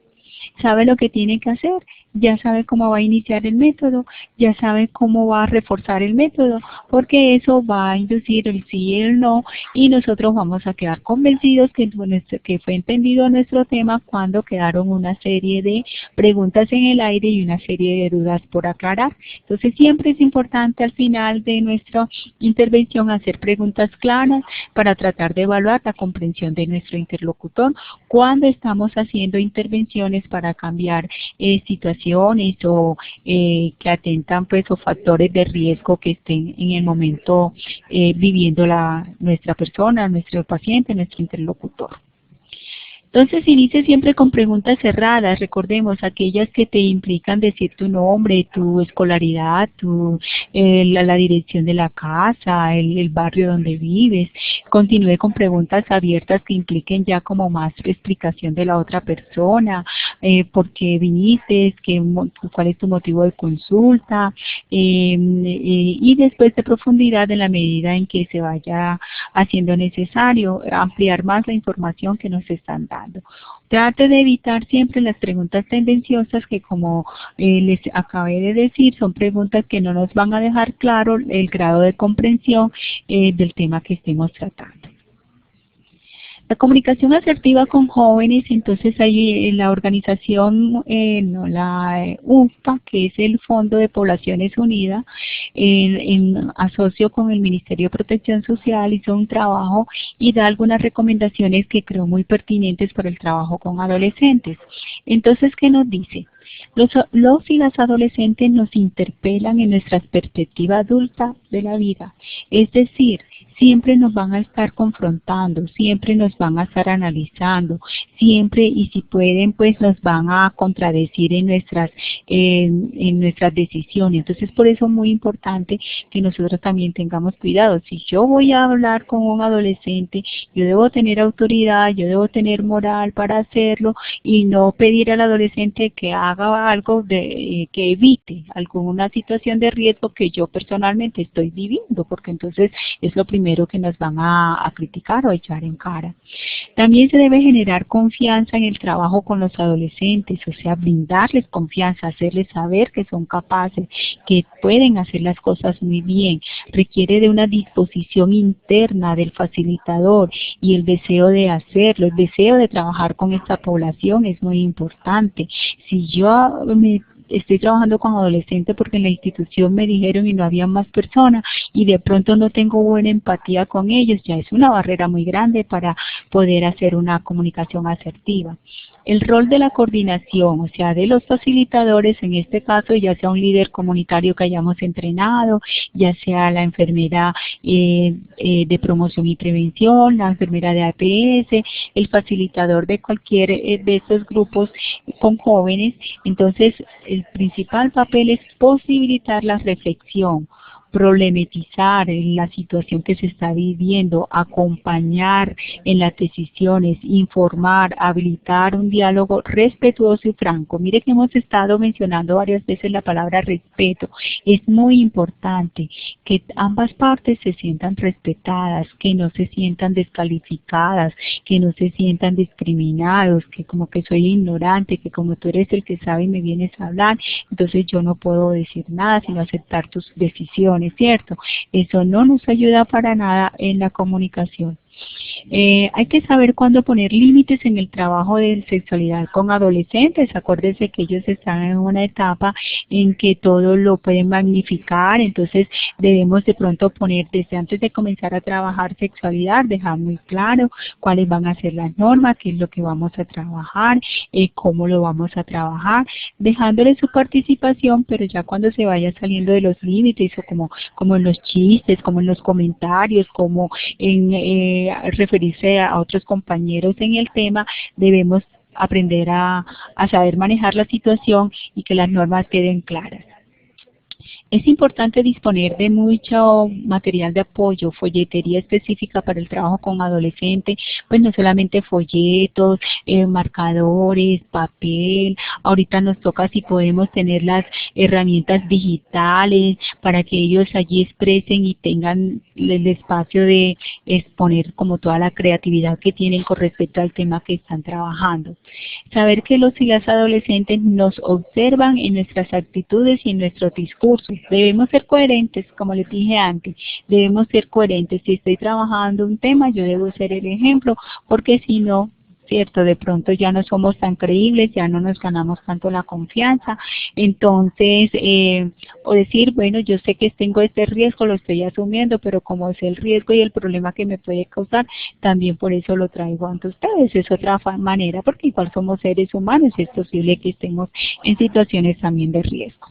¿Sabe lo que tiene que hacer? Ya sabe cómo va a iniciar el método, ya sabe cómo va a reforzar el método, porque eso va a inducir el sí y el no, y nosotros vamos a quedar convencidos que fue entendido nuestro tema cuando quedaron una serie de preguntas en el aire y una serie de dudas por aclarar. Entonces siempre es importante al final de nuestra intervención hacer preguntas claras para tratar de evaluar la comprensión de nuestro interlocutor cuando estamos haciendo intervenciones para cambiar situaciones o que atentan pues o factores de riesgo que estén en el momento viviendo nuestra persona, nuestro paciente, nuestro interlocutor. Entonces inicie siempre con preguntas cerradas, recordemos aquellas que te implican decir tu nombre, tu escolaridad, la dirección de la casa, el barrio donde vives. Continúe con preguntas abiertas que impliquen ya como más explicación de la otra persona, por qué viniste, cuál es tu motivo de consulta, y después de profundidad en la medida en que se vaya haciendo necesario ampliar más la información que nos están dando. Trate de evitar siempre las preguntas tendenciosas que, como les acabé de decir, son preguntas que no nos van a dejar claro el grado de comprensión del tema que estemos tratando. La comunicación asertiva con jóvenes, entonces hay la organización, la UNFPA, que es el Fondo de Poblaciones Unidas, en asocio con el Ministerio de Protección Social, hizo un trabajo y da algunas recomendaciones que creo muy pertinentes para el trabajo con adolescentes. Entonces, ¿qué nos dice? Los y las adolescentes nos interpelan en nuestra perspectiva adulta de la vida, es decir, siempre nos van a estar confrontando, siempre nos van a estar analizando, siempre y si pueden pues nos van a contradecir en nuestras decisiones. Entonces por eso es muy importante que nosotros también tengamos cuidado. Si yo voy a hablar con un adolescente, yo debo tener autoridad, yo debo tener moral para hacerlo y no pedir al adolescente que haga algo que evite alguna situación de riesgo que yo personalmente estoy viviendo, porque entonces es lo primero que nos van a criticar o a echar en cara. También se debe generar confianza en el trabajo con los adolescentes, o sea, brindarles confianza, hacerles saber que son capaces, que pueden hacer las cosas muy bien. Requiere de una disposición interna del facilitador y el deseo de hacerlo, el deseo de trabajar con esta población es muy importante. Si yo estoy trabajando con adolescentes porque en la institución me dijeron y no había más personas y de pronto no tengo buena empatía con ellos, ya es una barrera muy grande para poder hacer una comunicación asertiva. El rol de la coordinación, o sea, de los facilitadores, en este caso, ya sea un líder comunitario que hayamos entrenado, ya sea la enfermera de promoción y prevención, la enfermera de APS, el facilitador de cualquier de estos grupos con jóvenes. Entonces, el principal papel es posibilitar la reflexión, problematizar la situación que se está viviendo, acompañar en las decisiones, informar, habilitar un diálogo respetuoso y franco. Mire que hemos estado mencionando varias veces la palabra respeto. Es muy importante que ambas partes se sientan respetadas, que no se sientan descalificadas, que no se sientan discriminados, que como que soy ignorante, que como tú eres el que sabe y me vienes a hablar, entonces yo no puedo decir nada sino aceptar tus decisiones. ¿Cierto? Eso no nos ayuda para nada en la comunicación. Hay que saber cuándo poner límites en el trabajo de sexualidad con adolescentes. Acuérdense que ellos están en una etapa en que todo lo pueden magnificar, entonces debemos de pronto poner desde antes de comenzar a trabajar sexualidad, dejar muy claro cuáles van a ser las normas, qué es lo que vamos a trabajar, cómo lo vamos a trabajar, dejándole su participación, pero ya cuando se vaya saliendo de los límites, o como en los chistes, como en los comentarios, como en referirse a otros compañeros en el tema, debemos aprender a saber manejar la situación y que las normas queden claras. Es importante disponer de mucho material de apoyo, folletería específica para el trabajo con adolescentes, pues no solamente folletos, marcadores, papel. Ahorita nos toca si podemos tener las herramientas digitales para que ellos allí expresen y tengan el espacio de exponer como toda la creatividad que tienen con respecto al tema que están trabajando. Saber que los y las adolescentes nos observan en nuestras actitudes y en nuestros discursos. Debemos ser coherentes, como les dije antes, debemos ser coherentes. Si estoy trabajando un tema, yo debo ser el ejemplo, porque si no, cierto, de pronto ya no somos tan creíbles, ya no nos ganamos tanto la confianza. Entonces, o decir, bueno, yo sé que tengo este riesgo, lo estoy asumiendo, pero como es el riesgo y el problema que me puede causar, también por eso lo traigo ante ustedes. Es otra manera, porque igual somos seres humanos, es posible que estemos en situaciones también de riesgo.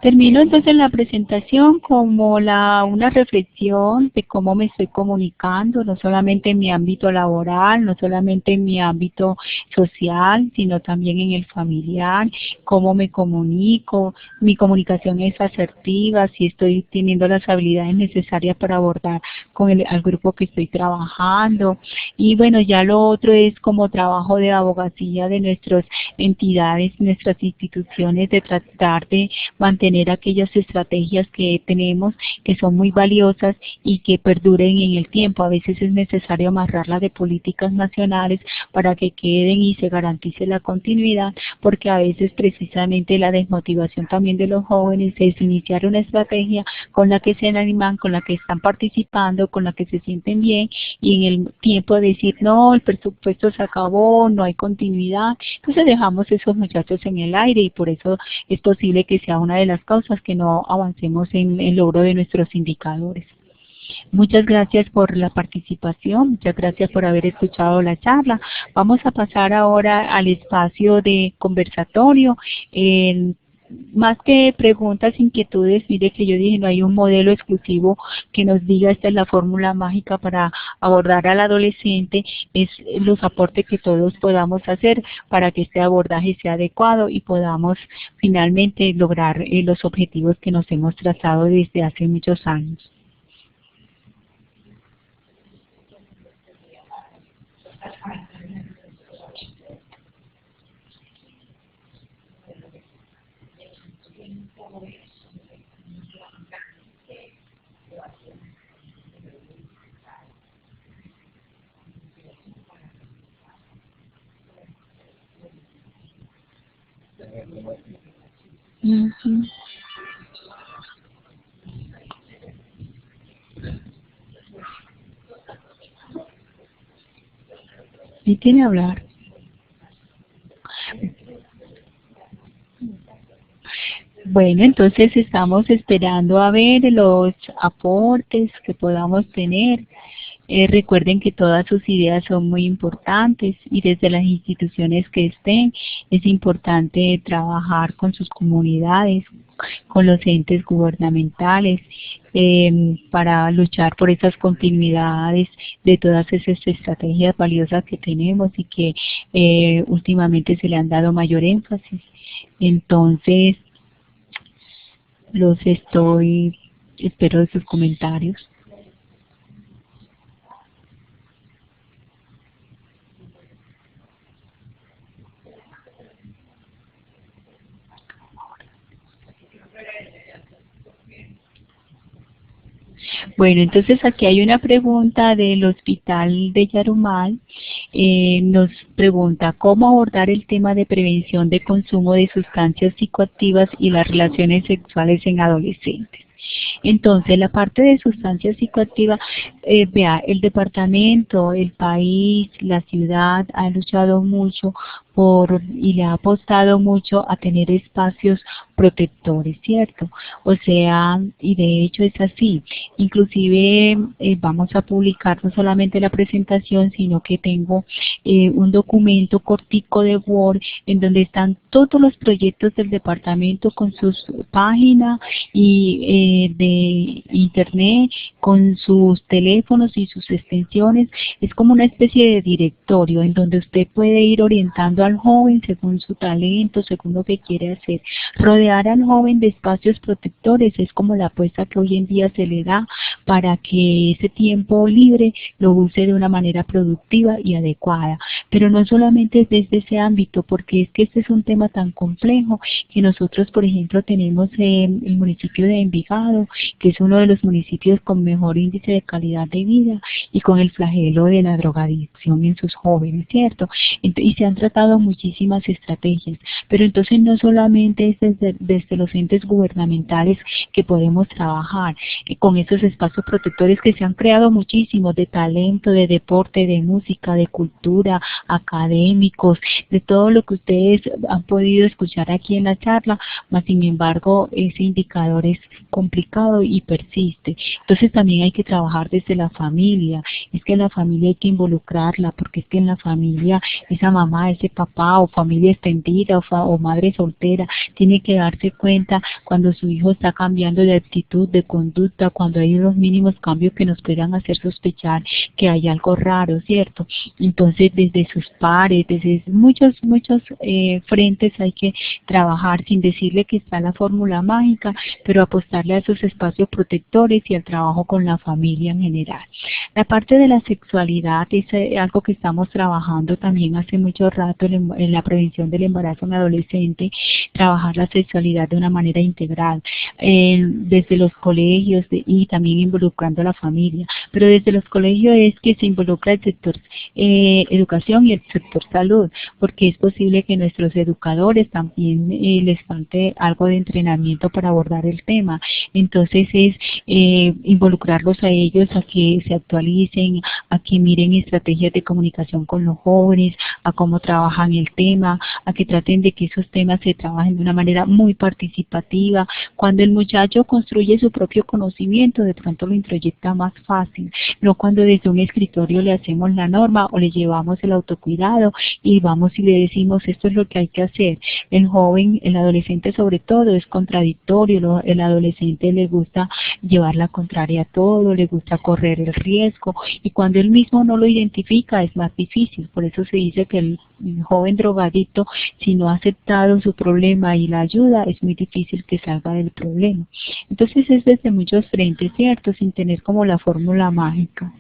Termino entonces la presentación como una reflexión de cómo me estoy comunicando, no solamente en mi ámbito laboral, no solamente en mi ámbito social, sino también en el familiar, cómo me comunico, mi comunicación es asertiva, si estoy teniendo las habilidades necesarias para abordar con al grupo que estoy trabajando. Y bueno, ya lo otro es como trabajo de abogacía de nuestras entidades, nuestras instituciones, de tratar de mantener mantener aquellas estrategias que tenemos que son muy valiosas y que perduren en el tiempo. A veces es necesario amarrarlas de políticas nacionales para que queden y se garantice la continuidad, porque a veces precisamente la desmotivación también de los jóvenes es iniciar una estrategia con la que se animan, con la que están participando, con la que se sienten bien, y en el tiempo de decir no, el presupuesto se acabó, no hay continuidad, entonces dejamos esos muchachos en el aire, y por eso es posible que sea una de las causas que no avancemos en el logro de nuestros indicadores. Muchas gracias por la participación, muchas gracias por haber escuchado la charla. Vamos a pasar ahora al espacio de conversatorio. Más que preguntas, inquietudes, mire que yo dije no hay un modelo exclusivo que nos diga esta es la fórmula mágica para abordar al adolescente, es los aportes que todos podamos hacer para que este abordaje sea adecuado y podamos finalmente lograr los objetivos que nos hemos trazado desde hace muchos años. ¿Y tiene que hablar? Bueno, entonces estamos esperando a ver los aportes que podamos tener. Recuerden que todas sus ideas son muy importantes y desde las instituciones que estén es importante trabajar con sus comunidades, con los entes gubernamentales, para luchar por esas continuidades de todas esas estrategias valiosas que tenemos y que últimamente se le han dado mayor énfasis. Entonces, espero sus comentarios. Bueno, entonces aquí hay una pregunta del Hospital de Yarumal. Nos pregunta cómo abordar el tema de prevención de consumo de sustancias psicoactivas y las relaciones sexuales en adolescentes. Entonces, la parte de sustancias psicoactivas, vea, el departamento, el país, la ciudad ha luchado mucho y le ha apostado mucho a tener espacios protectores, ¿cierto? O sea, y de hecho es así. Inclusive vamos a publicar no solamente la presentación, sino que tengo un documento cortico de Word en donde están todos los proyectos del departamento con sus páginas y de internet, con sus teléfonos y sus extensiones. Es como una especie de directorio en donde usted puede ir orientando al joven según su talento, según lo que quiere hacer. Rodear al joven de espacios protectores es como la apuesta que hoy en día se le da para que ese tiempo libre lo use de una manera productiva y adecuada. Pero no solamente desde ese ámbito, porque es que este es un tema tan complejo que nosotros, por ejemplo, tenemos en el municipio de Envigado, que es uno de los municipios con mejor índice de calidad de vida y con el flagelo de la drogadicción en sus jóvenes, ¿cierto? Y se han tratado muchísimas estrategias, pero entonces no solamente es desde los entes gubernamentales que podemos trabajar con esos espacios protectores que se han creado muchísimos, de talento, de deporte, de música, de cultura, académicos, de todo lo que ustedes han podido escuchar aquí en la charla, mas sin embargo ese indicador es complicado y persiste. Entonces también hay que trabajar desde la familia, es que en la familia hay que involucrarla, porque es que en la familia esa mamá, ese papá o familia extendida o madre soltera tiene que darse cuenta cuando su hijo está cambiando de actitud, de conducta, cuando hay unos mínimos cambios que nos puedan hacer sospechar que hay algo raro, ¿cierto? Entonces desde sus pares, desde muchos frentes hay que trabajar sin decirle que está la fórmula mágica, pero apostarle a esos espacios protectores y al trabajo con la familia en general. La parte de la sexualidad es algo que estamos trabajando también hace mucho rato en la prevención del embarazo en adolescente, trabajar la sexualidad de una manera integral, desde los colegios y también involucrando a la familia. Pero desde los colegios es que se involucra el sector educación y el sector salud, porque es posible que nuestros educadores también les falte algo de entrenamiento para abordar el tema. Entonces es involucrarlos a ellos a que se actualicen, a que miren estrategias de comunicación con los jóvenes, a cómo trabajan el tema, a que traten de que esos temas se trabajen de una manera muy participativa. Cuando el muchacho construye su propio conocimiento, de pronto lo introyecta más fácil, no cuando desde un escritorio le hacemos la norma o le llevamos el autocuidado y vamos y le decimos esto es lo que hay que hacer. El joven, el adolescente sobre todo, es contradictorio, el adolescente le gusta llevar la contraria a todo, le gusta correr el riesgo, y cuando él mismo no lo identifica es más difícil. Por eso se dice que el joven drogadicto, si no ha aceptado su problema y la ayuda, es muy difícil que salga del problema. Entonces es desde muchos frentes, ¿cierto? Sin tener como la fórmula mágica.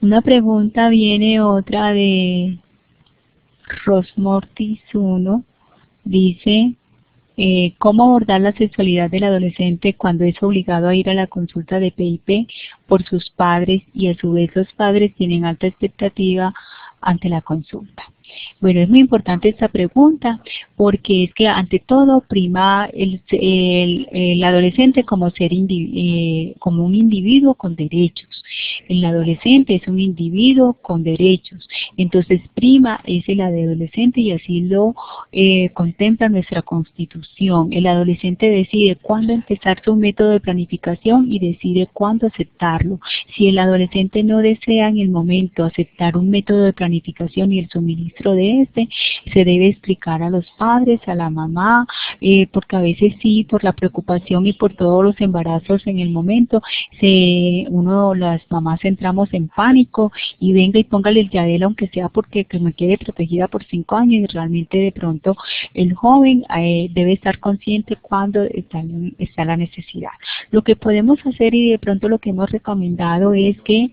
Una pregunta viene otra de Rosmortis 1, dice, ¿cómo abordar la sexualidad del adolescente cuando es obligado a ir a la consulta de PIP por sus padres y a su vez los padres tienen alta expectativa ante la consulta? Bueno, es muy importante esta pregunta porque es que ante todo prima el adolescente como como un individuo con derechos. El adolescente es un individuo con derechos, entonces prima es el adolescente y así lo contempla nuestra Constitución. El adolescente decide cuándo empezar su método de planificación y decide cuándo aceptarlo. Si el adolescente no desea en el momento aceptar un método de planificación y el suministro de este, se debe explicar a los padres, a la mamá, porque a veces sí, por la preocupación y por todos los embarazos en el momento, las mamás entramos en pánico y venga y póngale el Yadel aunque sea porque que me quede protegida por 5 años, y realmente de pronto el joven debe estar consciente cuando está la necesidad. Lo que podemos hacer y de pronto lo que hemos recomendado es que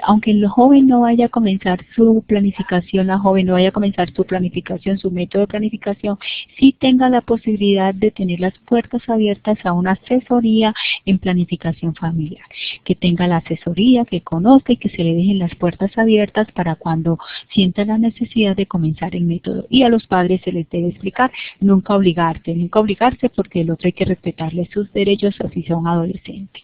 aunque el joven no vaya a comenzar su planificación, la joven no vaya a comenzar su planificación, su método de planificación, sí tenga la posibilidad de tener las puertas abiertas a una asesoría en planificación familiar, que tenga la asesoría, que conozca y que se le dejen las puertas abiertas para cuando sienta la necesidad de comenzar el método. Y a los padres se les debe explicar, nunca obligarse porque el otro hay que respetarle sus derechos así sea un adolescente.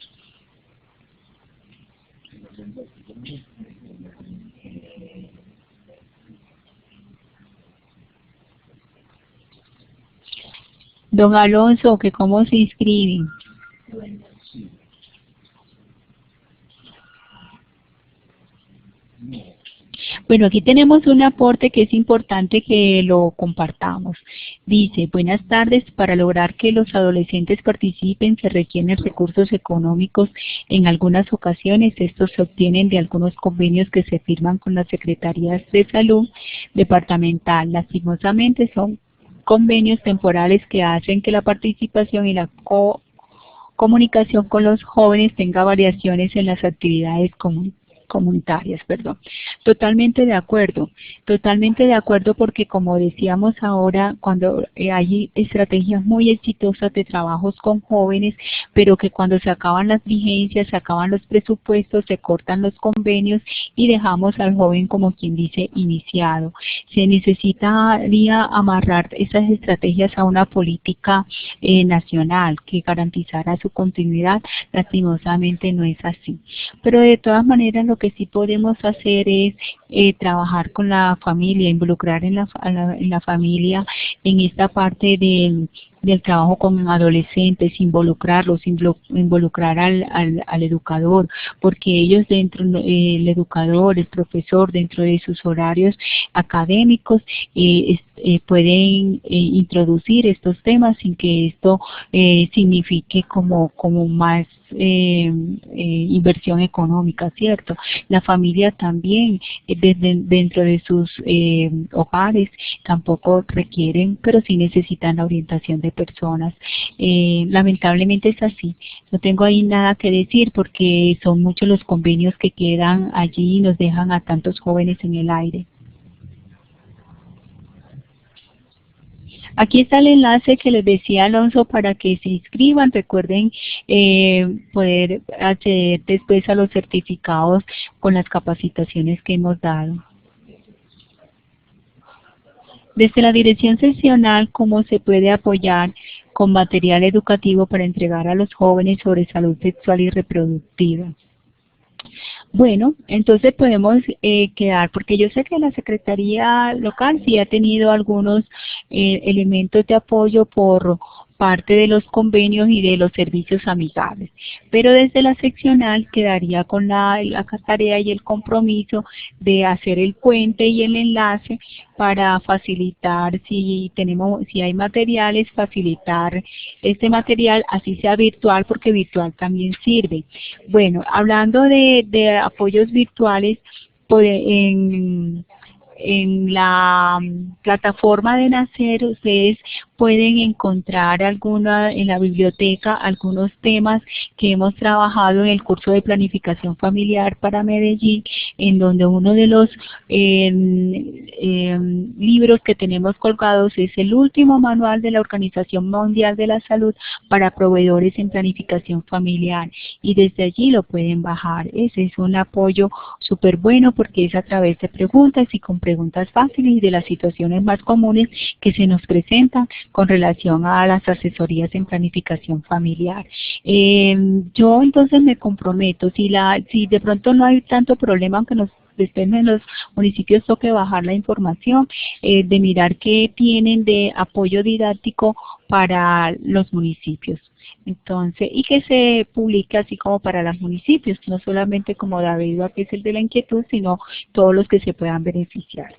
Don Alonso, que ¿cómo se inscriben? Bueno, aquí tenemos un aporte que es importante que lo compartamos. Dice, buenas tardes, para lograr que los adolescentes participen se requieren recursos económicos. En algunas ocasiones estos se obtienen de algunos convenios que se firman con las Secretarías de Salud departamental. Lastimosamente son convenios temporales que hacen que la participación y la comunicación con los jóvenes tenga variaciones en las actividades comunitarias. Totalmente de acuerdo porque como decíamos ahora, cuando hay estrategias muy exitosas de trabajos con jóvenes, pero que cuando se acaban las vigencias, se acaban los presupuestos, se cortan los convenios y dejamos al joven como quien dice iniciado. Se necesitaría amarrar esas estrategias a una política nacional que garantizara su continuidad. Lastimosamente no es así, pero de todas maneras lo que sí podemos hacer es trabajar con la familia, involucrar en la familia en esta parte del trabajo con adolescentes, involucrar al educador, porque ellos el educador, el profesor, dentro de sus horarios académicos, pueden introducir estos temas sin que esto signifique como más inversión económica, ¿cierto? La familia también, dentro de sus hogares, tampoco requieren, pero sí necesitan la orientación de personas. Lamentablemente es así. No tengo ahí nada que decir porque son muchos los convenios que quedan allí y nos dejan a tantos jóvenes en el aire. Aquí está el enlace que les decía Alonso para que se inscriban. Recuerden poder acceder después a los certificados con las capacitaciones que hemos dado. Desde la dirección seccional, ¿cómo se puede apoyar con material educativo para entregar a los jóvenes sobre salud sexual y reproductiva? Bueno, entonces podemos quedar, porque yo sé que la Secretaría Local sí ha tenido algunos elementos de apoyo por parte de los convenios y de los servicios amigables, pero desde la seccional quedaría con la tarea y el compromiso de hacer el puente y el enlace para facilitar, si hay materiales, facilitar este material, así sea virtual, porque virtual también sirve. Bueno, hablando de apoyos virtuales, en la plataforma de Nacer ustedes pueden encontrar en la biblioteca algunos temas que hemos trabajado en el curso de planificación familiar para Medellín, en donde uno de los libros que tenemos colgados es el último manual de la Organización Mundial de la Salud para proveedores en planificación familiar, y desde allí lo pueden bajar. Ese es un apoyo súper bueno porque es a través de preguntas y con preguntas fáciles y de las situaciones más comunes que se nos presentan con relación a las asesorías en planificación familiar. Yo entonces me comprometo, si de pronto no hay tanto problema, aunque después en los municipios toque bajar la información, de mirar qué tienen de apoyo didáctico para los municipios. Entonces, y que se publique así como para los municipios, no solamente como David, que es el de la inquietud, sino todos los que se puedan beneficiar.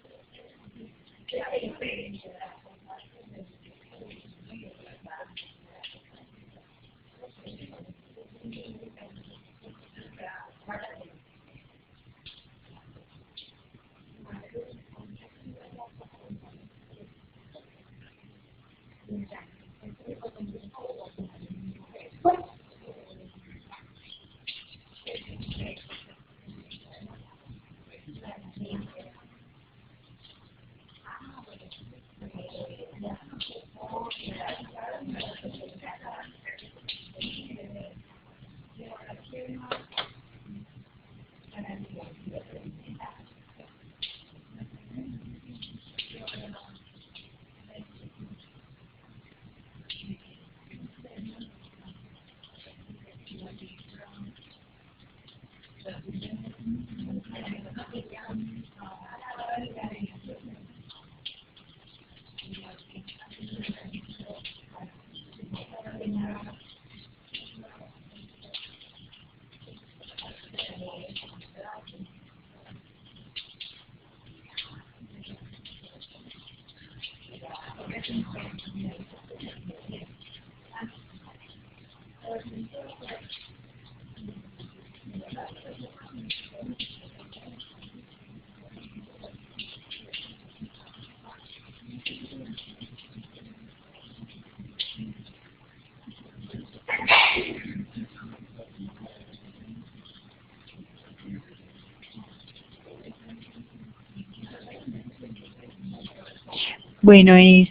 Bueno, en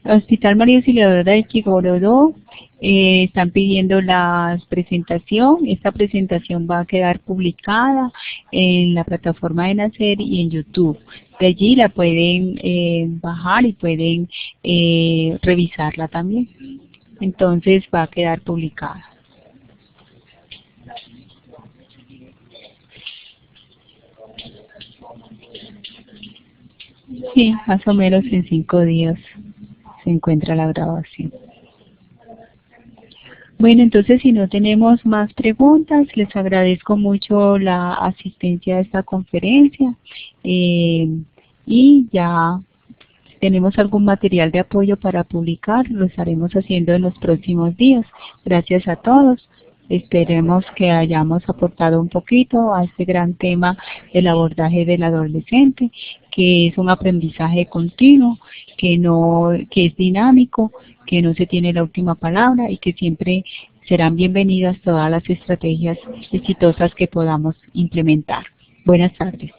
Hospital María Auxiliadora de Chigorodó están pidiendo la presentación. Esta presentación va a quedar publicada en la plataforma de Nacer y en YouTube. De allí la pueden bajar y pueden revisarla también. Entonces va a quedar publicada. Sí, más o menos en 5 días se encuentra la grabación. Bueno, entonces si no tenemos más preguntas, les agradezco mucho la asistencia a esta conferencia y ya tenemos algún material de apoyo para publicar, lo estaremos haciendo en los próximos días. Gracias a todos. Esperemos que hayamos aportado un poquito a este gran tema del abordaje del adolescente, que es un aprendizaje continuo, que es dinámico, que no se tiene la última palabra y que siempre serán bienvenidas todas las estrategias exitosas que podamos implementar. Buenas tardes.